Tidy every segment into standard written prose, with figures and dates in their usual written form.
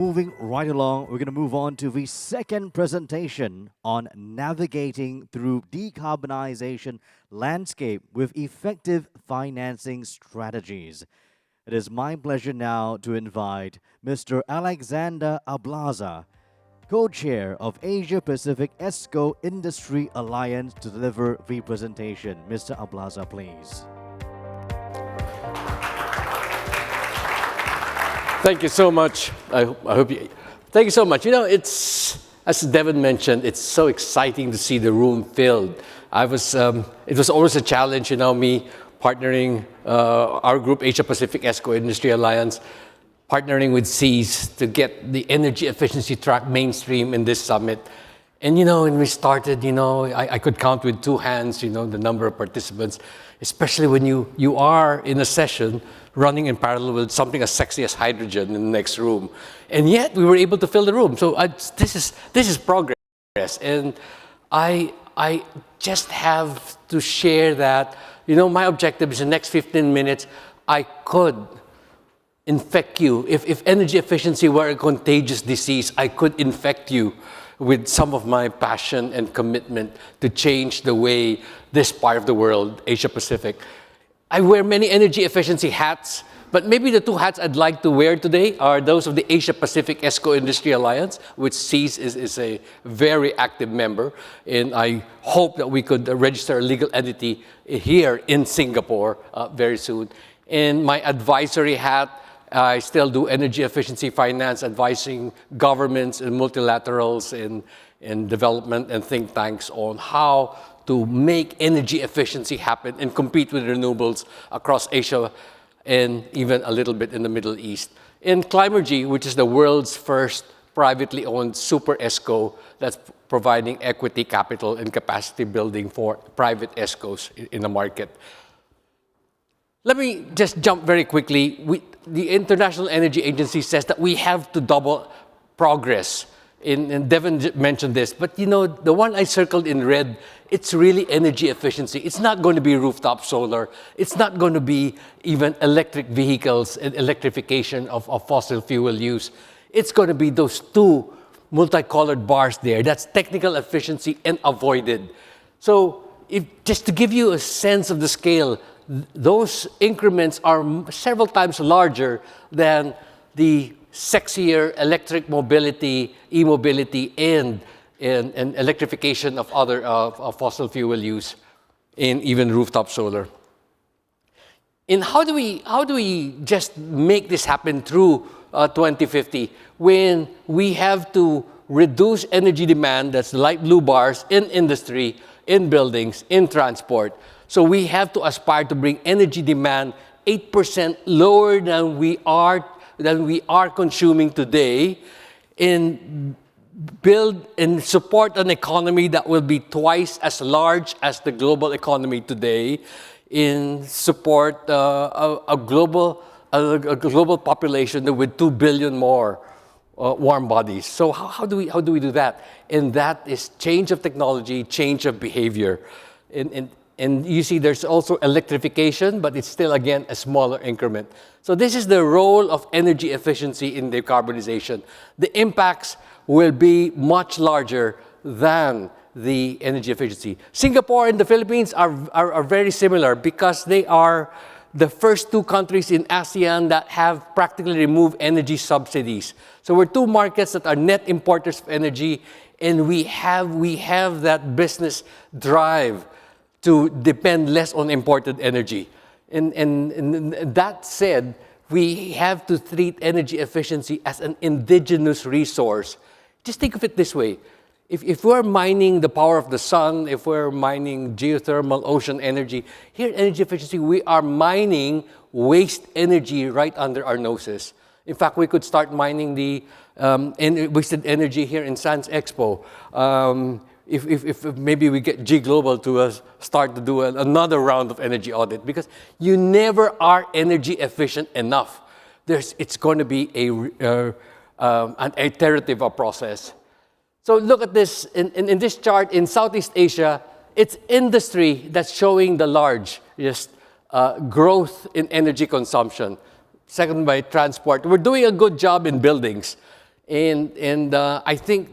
Moving right along, we're going to move on to the second presentation on navigating through decarbonization landscape with effective financing strategies. It is my pleasure now to invite Mr. Alexander Ablaza, co-chair of Asia Pacific ESCO Industry Alliance, to deliver the presentation. Mr. Ablaza, please. Thank you so much. I hope you. Thank you so much. You know, it's, as Devin mentioned, it's so exciting to see the room filled. It was always a challenge, you know, me partnering our group, Asia Pacific ESCO Industry Alliance, partnering with SEAS to get the energy efficiency track mainstream in this summit. And you know, when we started, you know, I could count with two hands, you know, the number of participants, especially when you are in a session running in parallel with something as sexy as hydrogen in the next room. And yet we were able to fill the room. So this is progress. And I just have to share that, you know, my objective is in the next 15 minutes, I could infect you. If energy efficiency were a contagious disease, I could infect you with some of my passion and commitment to change the way this part of the world, Asia Pacific. I wear many energy efficiency hats, but maybe the two hats I'd like to wear today are those of the Asia Pacific ESCO Industry Alliance, which SEAS is a very active member, and I hope that we could register a legal entity here in Singapore very soon. And my advisory hat, I still do energy efficiency finance, advising governments and multilaterals in development and think tanks on how to make energy efficiency happen and compete with renewables across Asia and even a little bit in the Middle East. In Climergy, which is the world's first privately owned super ESCO that's providing equity capital and capacity building for private ESCOs in the market. Let me just jump very quickly. The International Energy Agency says that we have to double progress. And Devin mentioned this, but you know, the one I circled in red, it's really energy efficiency. It's not going to be rooftop solar. It's not going to be even electric vehicles and electrification of fossil fuel use. It's going to be those two multicolored bars there. That's technical efficiency and avoided. So just to give you a sense of the scale, those increments are several times larger than the sexier electric mobility, e-mobility, and electrification of other fossil fuel use, and even rooftop solar. And how do we just make this happen through 2050 when we have to reduce energy demand, that's light blue bars, in industry, in buildings, in transport? So we have to aspire to bring energy demand 8% lower than we are consuming today, and build and support an economy that will be twice as large as the global economy today, in support a global population with 2 billion more warm bodies. So how do we do that? And that is change of technology, change of behavior. And you see there's also electrification, but it's still, again, a smaller increment. So this is the role of energy efficiency in decarbonization. The impacts will be much larger than the energy efficiency. Singapore and the Philippines are very similar because they are the first two countries in ASEAN that have practically removed energy subsidies. So we're two markets that are net importers of energy, and we have that business drive to depend less on imported energy. And that said, we have to treat energy efficiency as an indigenous resource. Just think of it this way. If we're mining the power of the sun, if we're mining geothermal, ocean energy, here in energy efficiency, we are mining waste energy right under our noses. In fact, we could start mining the wasted energy here in Sans Expo. If maybe we get G Global to start to do another round of energy audit, because you never are energy efficient enough. It's going to be an iterative process. So look at this, in this chart in Southeast Asia, it's industry that's showing the largest growth in energy consumption, second by transport. We're doing a good job in buildings. And I think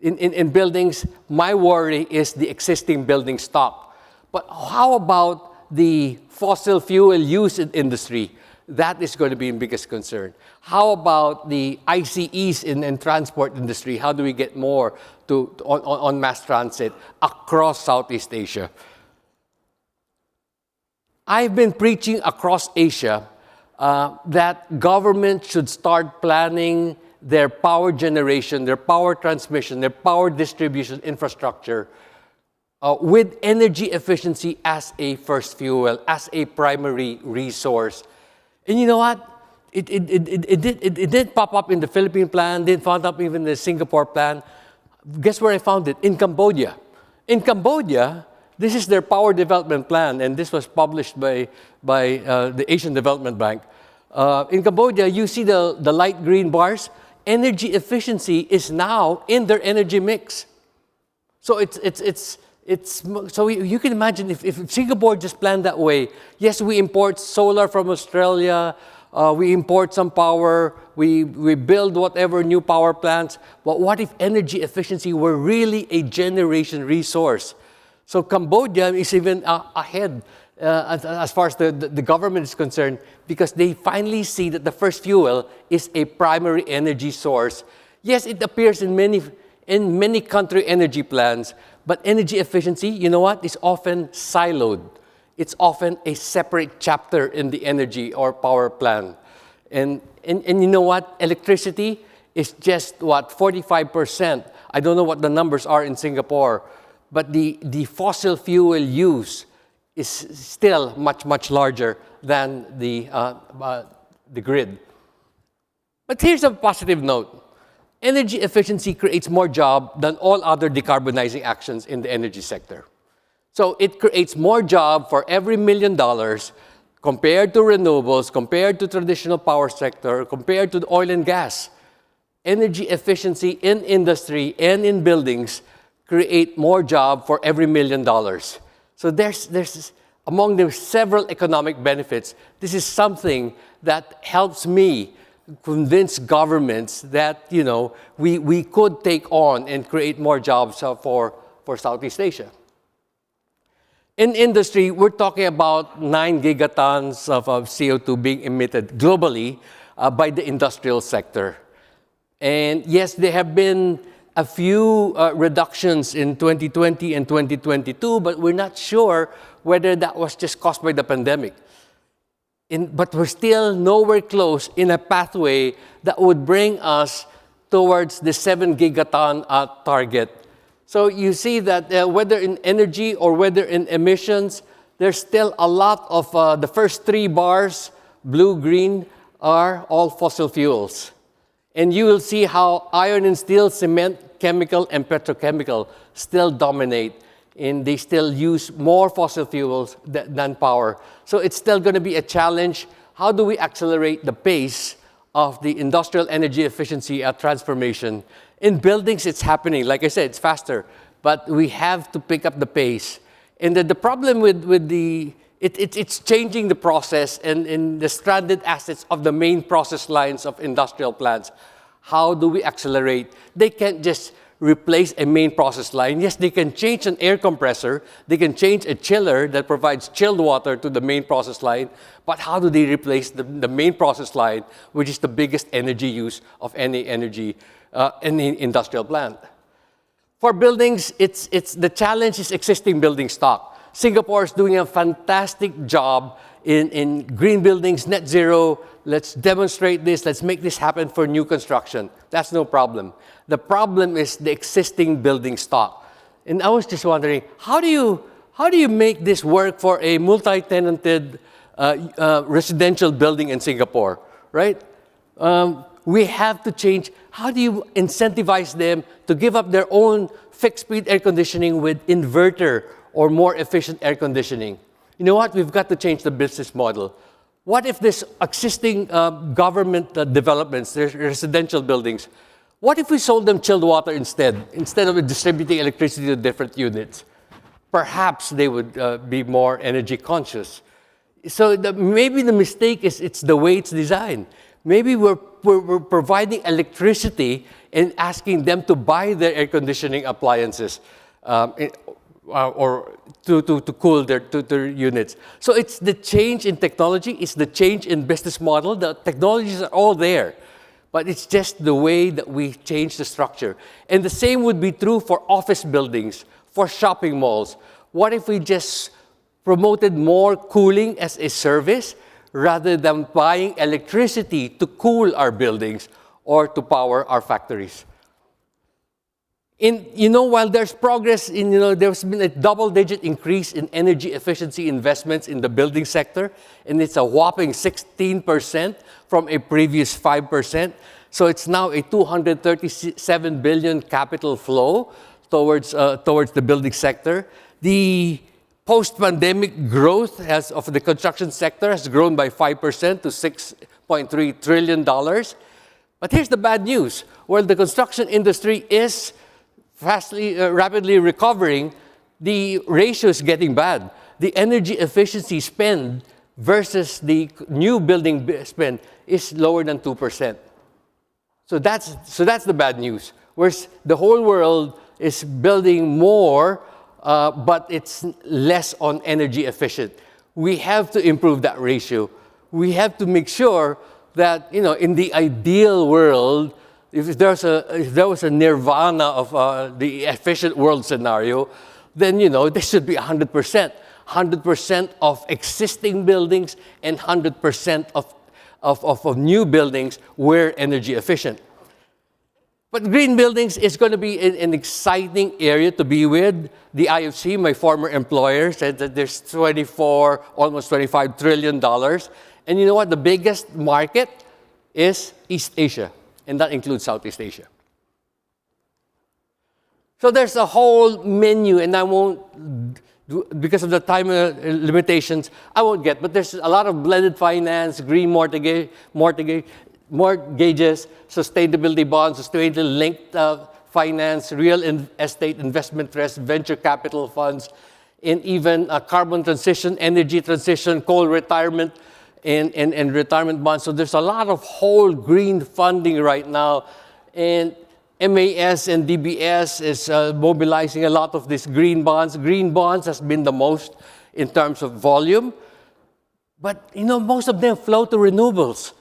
in buildings, my worry is the existing building stock. But how about the fossil fuel use in industry? That is going to be the biggest concern. How about the ICEs in transport industry? How do we get more on mass transit across Southeast Asia? I've been preaching across Asia that government should start planning their power generation, their power transmission, their power distribution infrastructure with energy efficiency as a first fuel, as a primary resource. And you know what? It did pop up in the Philippine plan, did pop up even in the Singapore plan. Guess where I found it? In Cambodia. In Cambodia, this is their power development plan, and this was published by the Asian Development Bank. In Cambodia, you see the light green bars. Energy efficiency is now in their energy mix. So so you can imagine if Singapore just planned that way. Yes, we import solar from Australia. We import some power. We build whatever new power plants. But what if energy efficiency were really a generation resource? So Cambodia is even ahead as far as the government is concerned, because they finally see that the first fuel is a primary energy source. Yes, it appears in many country energy plans, but energy efficiency, you know what, is often siloed. It's often a separate chapter in the energy or power plan. And you know what, electricity is just, 45%. I don't know what the numbers are in Singapore, but the fossil fuel use is still much, much larger than the grid. But here's a positive note. Energy efficiency creates more jobs than all other decarbonizing actions in the energy sector. So it creates more jobs for every $1 million compared to renewables, compared to traditional power sector, compared to the oil and gas. Energy efficiency in industry and in buildings create more jobs for every $1 million. So there's among the several economic benefits, this is something that helps me convince governments that, you know, we could take on and create more jobs for Southeast Asia. In industry, we're talking about 9 gigatons of CO2 being emitted globally by the industrial sector. And yes, there have been a few reductions in 2020 and 2022, but we're not sure whether that was just caused by the pandemic. But we're still nowhere close in a pathway that would bring us towards the 7 gigaton target. So you see that whether in energy or whether in emissions, there's still a lot of the first 3 bars, blue, green, are all fossil fuels. And you will see how iron and steel, cement, chemical, and petrochemical still dominate. And they still use more fossil fuels than power. So it's still going to be a challenge. How do we accelerate the pace of the industrial energy efficiency transformation? In buildings, it's happening. Like I said, it's faster. But we have to pick up the pace. And the problem with it's changing the process and the stranded assets of the main process lines of industrial plants. How do we accelerate? They can't just replace a main process line. Yes, they can change an air compressor. They can change a chiller that provides chilled water to the main process line. But how do they replace the main process line, which is the biggest energy use of any industrial plant? For buildings, it's the challenge is existing building stock. Singapore is doing a fantastic job in green buildings, net zero. Let's demonstrate this. Let's make this happen for new construction. That's no problem. The problem is the existing building stock. And I was just wondering, how do you make this work for a multi-tenanted residential building in Singapore, right? We have to change. How do you incentivize them to give up their own fixed-speed air conditioning with inverter or more efficient air conditioning? You know what? We've got to change the business model. What if this existing government developments, there's residential buildings, what if we sold them chilled water instead of distributing electricity to different units? Perhaps they would be more energy conscious. So maybe the mistake is it's the way it's designed. Maybe we're we're providing electricity and asking them to buy their air conditioning appliances or to cool their units. So it's the change in technology, it's the change in business model. The technologies are all there, but it's just the way that we change the structure. And the same would be true for office buildings, for shopping malls. What if we just promoted more cooling as a service rather than buying electricity to cool our buildings or to power our factories? While there's progress there's been a double-digit increase in energy efficiency investments in the building sector, and it's a whopping 16% from a previous 5%. So it's now a 237 billion capital flow towards the building sector. The post-pandemic growth of the construction sector has grown by 5% to $6.3 trillion. But here's the bad news. While the construction industry is rapidly recovering, the ratio is getting bad. The energy efficiency spend versus the new building spend is lower than 2%. So that's the bad news. Whereas the whole world is building more, but it's less on energy efficient. We have to improve that ratio. We have to make sure that in the ideal world, if there was a nirvana of the efficient world scenario, then there should be 100%. 100% of existing buildings and 100% of new buildings were energy efficient. But green buildings is going to be an exciting area to be with. The IFC, my former employer, said that there's almost $25 trillion. And you know what? The biggest market is East Asia, and that includes Southeast Asia. So there's a whole menu, and I won't, because of the time limitations, I won't get, but there's a lot of blended finance, green mortgages, sustainability bonds, sustainability-linked finance, real estate investment trusts, venture capital funds, and even carbon transition, energy transition, coal retirement, and retirement bonds. So there's a lot of whole green funding right now, and MAS and DBS is mobilizing a lot of these green bonds. Green bonds has been the most in terms of volume, but most of them flow to renewables.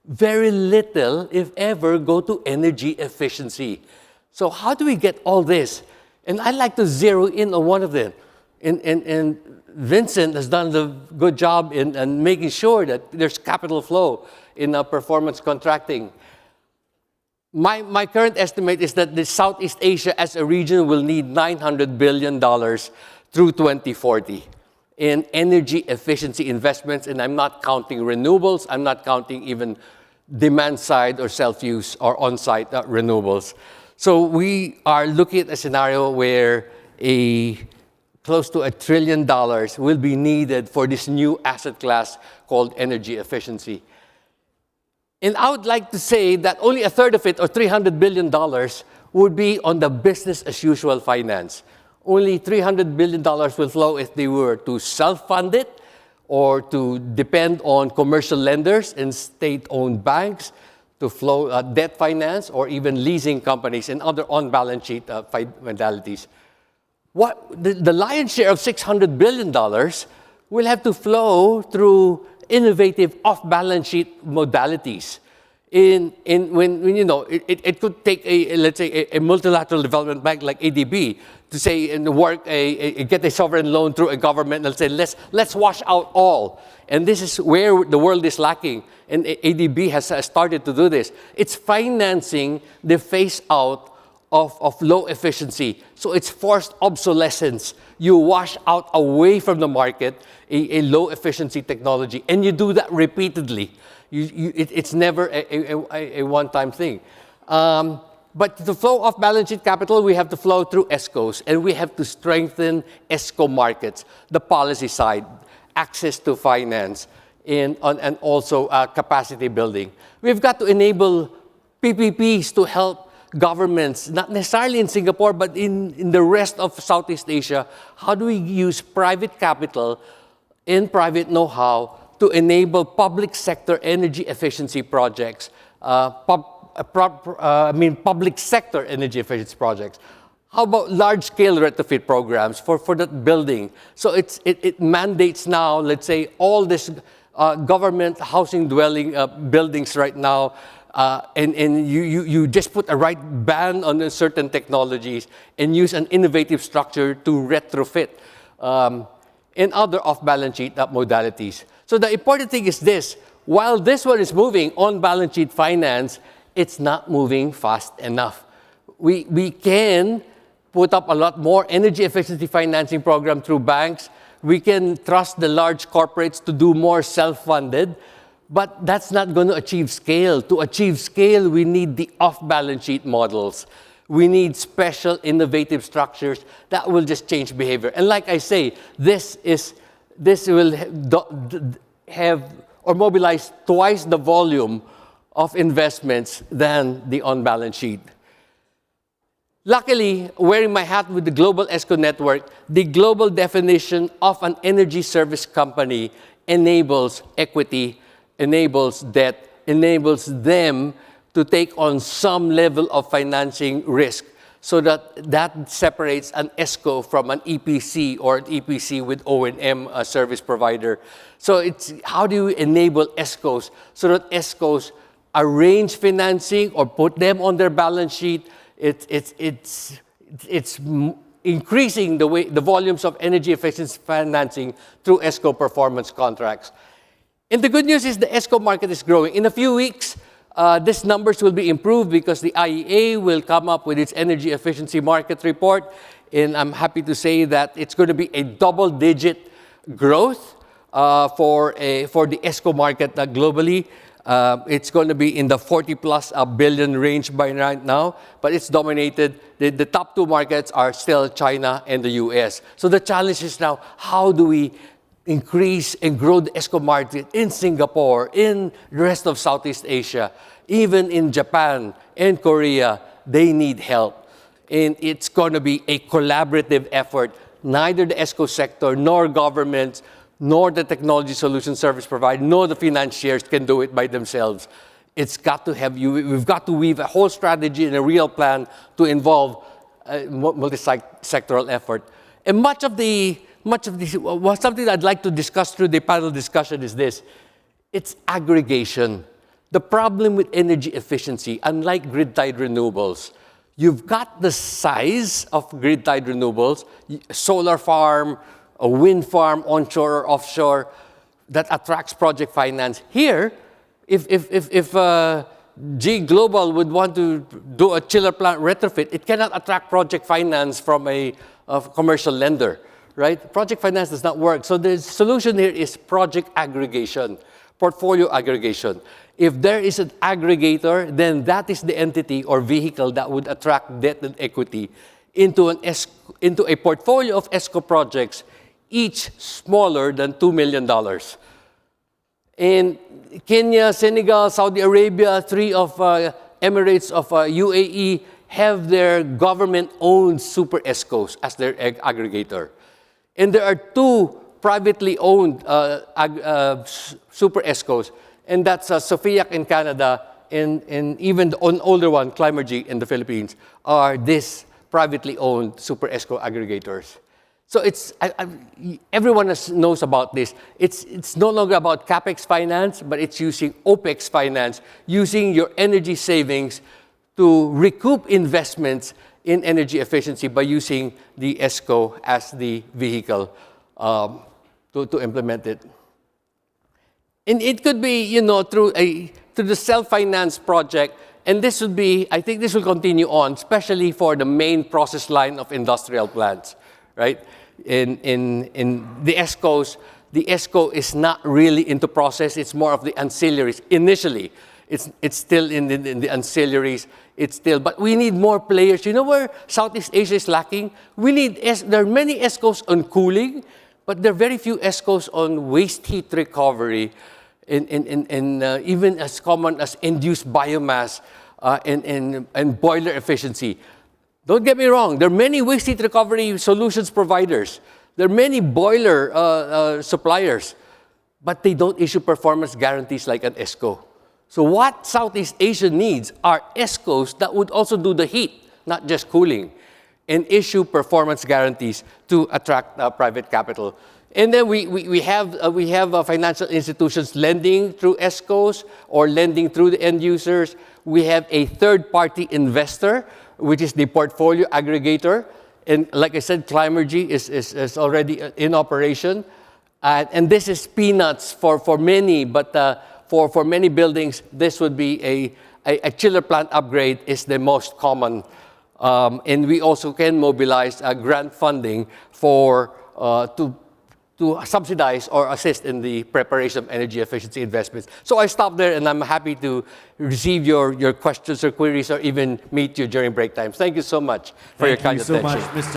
Very little, if ever, go to energy efficiency. So how do we get all this? And I'd like to zero in on one of them. And Vincent has done a good job in making sure that there's capital flow in performance contracting. My current estimate is that the Southeast Asia as a region will need $900 billion through 2040 in energy efficiency investments, and I'm not counting renewables, I'm not counting even demand side or self-use or on-site renewables. So we are looking at a scenario where close to $1 trillion will be needed for this new asset class called energy efficiency. And I would like to say that only a third of it, or $300 billion, would be on the business as usual finance. Only $300 billion will flow if they were to self-fund it or to depend on commercial lenders and state-owned banks to flow debt finance or even leasing companies and other on-balance sheet modalities. The lion's share of $600 billion will have to flow through innovative off-balance sheet modalities. It could take let's say a multilateral development bank like ADB to say and get a sovereign loan through a government and say let's wash out all. And this is where the world is lacking, and ADB has started to do this. It's financing the phase out of low efficiency. So it's forced obsolescence. You wash out away from the market a low efficiency technology, and you do that repeatedly. It's never a one-time thing. But to flow off balance sheet capital, we have to flow through ESCOs, and we have to strengthen ESCO markets, the policy side, access to finance, and also capacity building. We've got to enable PPPs to help governments, not necessarily in Singapore, but in the rest of Southeast Asia. How do we use private capital and private know-how to enable public sector energy efficiency projects public sector energy efficiency projects. How about large-scale retrofit programs for that building? So it mandates now, let's say, all this government housing dwelling buildings right now, and you just put a right ban on certain technologies and use an innovative structure to retrofit and other off-balance sheet modalities. So the important thing is this: while this one is moving on balance sheet finance, it's not moving fast enough. We can put up a lot more energy efficiency financing program through banks. We can trust the large corporates to do more self-funded, but that's not going to achieve scale. To achieve scale, we need the off-balance sheet models. We need special innovative structures that will just change behavior. And like I say, this will have or mobilize twice the volume of investments than the on-balance sheet. Luckily, wearing my hat with the global ESCO network, the global definition of an energy service company enables equity, enables debt, enables them to take on some level of financing risk, so that separates an ESCO from an EPC or an EPC with O&M service provider. So it's how do you enable ESCOs so that ESCOs arrange financing or put them on their balance sheet. It's increasing the volumes of energy efficiency financing through ESCO performance contracts. And the good news is the ESCO market is growing. In a few weeks, these numbers will be improved because the IEA will come up with its energy efficiency market report. And I'm happy to say that it's going to be a double-digit growth for the ESCO market globally. It's going to be in the 40+ billion range by right now, but it's dominated. The top two markets are still China and the US. So the challenge is now, how do we increase and grow the ESCO market in Singapore, in the rest of Southeast Asia, even in Japan and Korea? They need help. And it's going to be a collaborative effort. Neither the ESCO sector, nor governments, nor the technology solution service provider, nor the financiers can do it by themselves. It's got to have you. We've got to weave a whole strategy and a real plan to involve multi-sectoral effort. And much of this, something I'd like to discuss through the panel discussion is this: it's aggregation. The problem with energy efficiency, unlike grid-tied renewables, you've got the size of grid-tied renewables, solar farm, a wind farm, onshore or offshore, that attracts project finance. Here, if G Global would want to do a chiller plant retrofit, it cannot attract project finance from a commercial lender, right? Project finance does not work. So the solution here is project aggregation, portfolio aggregation. If there is an aggregator, then that is the entity or vehicle that would attract debt and equity into a portfolio of ESCO projects, each smaller than $2 million. In Kenya, Senegal, Saudi Arabia, 3 of Emirates of UAE have their government-owned super ESCOs as their aggregator. And there are 2 privately owned super ESCOs, and that's Sofiac in Canada, and even an older one, Climergy in the Philippines, are these privately owned super ESCO aggregators. So everyone knows about this. It's no longer about CapEx finance, but it's using OpEx finance, using your energy savings to recoup investments in energy efficiency by using the ESCO as the vehicle to implement it. And it could be, through the self-finance project, and this would be, I think this will continue on, especially for the main process line of industrial plants, right? In the ESCOs, the ESCO is not really into process, it's more of the ancillaries. Initially, it's still in the ancillaries, but we need more players. You know where Southeast Asia is lacking? There are many ESCOs on cooling, but there are very few ESCOs on waste heat recovery, and even as common as induced biomass and boiler efficiency. Don't get me wrong, there are many waste heat recovery solutions providers. There are many boiler suppliers, but they don't issue performance guarantees like an ESCO. So what Southeast Asia needs are ESCOs that would also do the heat, not just cooling, and issue performance guarantees to attract private capital. And then we have financial institutions lending through ESCOs or lending through the end users. We have a third-party investor, which is the portfolio aggregator. And like I said, Climergy is already in operation. And this is peanuts for many, but for many buildings, this would be a chiller plant upgrade is the most common. And we also can mobilize grant funding to subsidize or assist in the preparation of energy efficiency investments. So I stop there, and I'm happy to receive your questions or queries or even meet you during break times. Thank you so much for your kind attention. Thank you so much, Mr.